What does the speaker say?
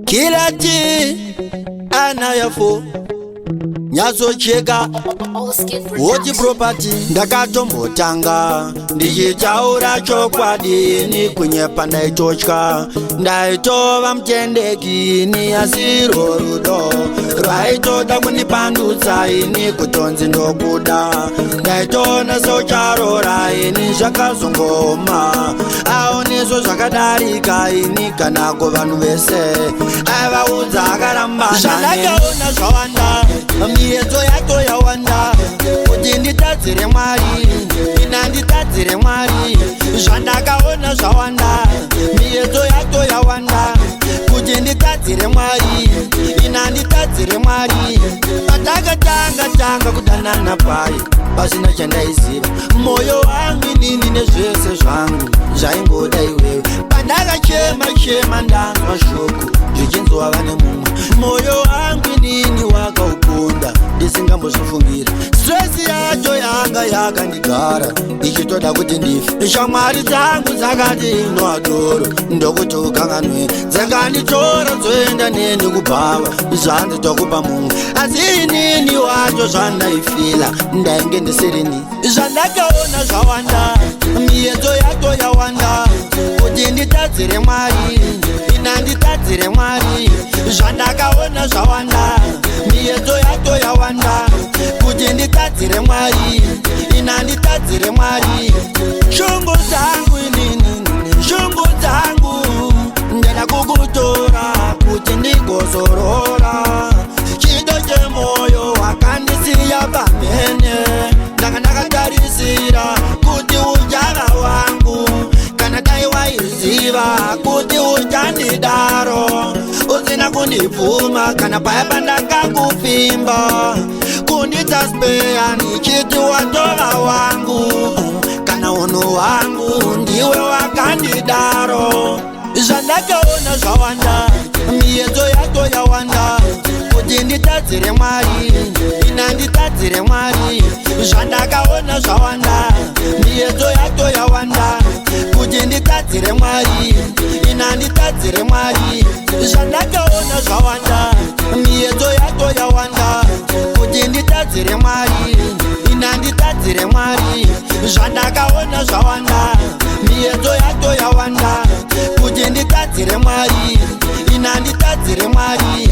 Kilati anayafo nyazo chega woti property ndakatombotanga ndichitaura chokwadini kunyepa ndaitotya ndaitova mutendekini asiro rudo rwaitoda kunipandutsa ini kutonzi ndokuda ndaitona socharora ini zvakazongoma aoneso zvakadarika ini kanako vanhu vese aivaudza akaramba zvandakaona zvawanda miedzo yato yawanda kuti nditadzire Mwari ina nditadzire Mwari zvandakaona zvawanda miedzo yato yawanda kuti nditadzire Mwari ina nditadzire Mwari patakatanga kudanana pai pasina chandaiziva moyo wangu inini nezvese zvangu zvaingoda iwewe pandakachema ndanzwa shoko zvichinzwa vane mumwe moyo wangu inini wakauponda ndisingambozvifungira stress yacho yanga yakandigara ichitoda kuti ndife shamwari dzangu dzakati inoadoro ndokuti ukanganwe dzakanditora dzoenda neni kubhava zvanzi tokupa mumwe asi inini wacho zvandaifila ndainge ndisirini zvandakaona zvawanda miedzo yato yawanda kuti nditadzire Mwari ina nditadzire Mwari zvandakaona zvawanda miedzo yato yawanda kuti nditadzire Mwari ina nditadzire Mwari shungu dzangu inini shungu dzangu ndenda kukutora kuti ndigozorora chido chemoyo wakandisiya pamene ndanga ndakatarisira kuti ujara wangu kana dai waiziva kuti uchandidaro usina kundibvuma kana paya pandakakupfimba kunditsaspeya nichiti watova wangu kana unhu wangu ndiwe wakandidaro zvandakaona zvawanda miedzo yato yawanda kuti nditadzire Mwari ina nditadzire Mwari zvandakaona zvawanda miedzo yato yawanda kuti nditadzire Mwari ina nditadzire Mwari zvandakaona zvawanda miedzo yato yawanda kuti nditadzire Mwari ina nditadzire Mwari zvandakaona zvawanda miedzo yato yawanda kuti nditadzire Mwari ina nditadzire Mwari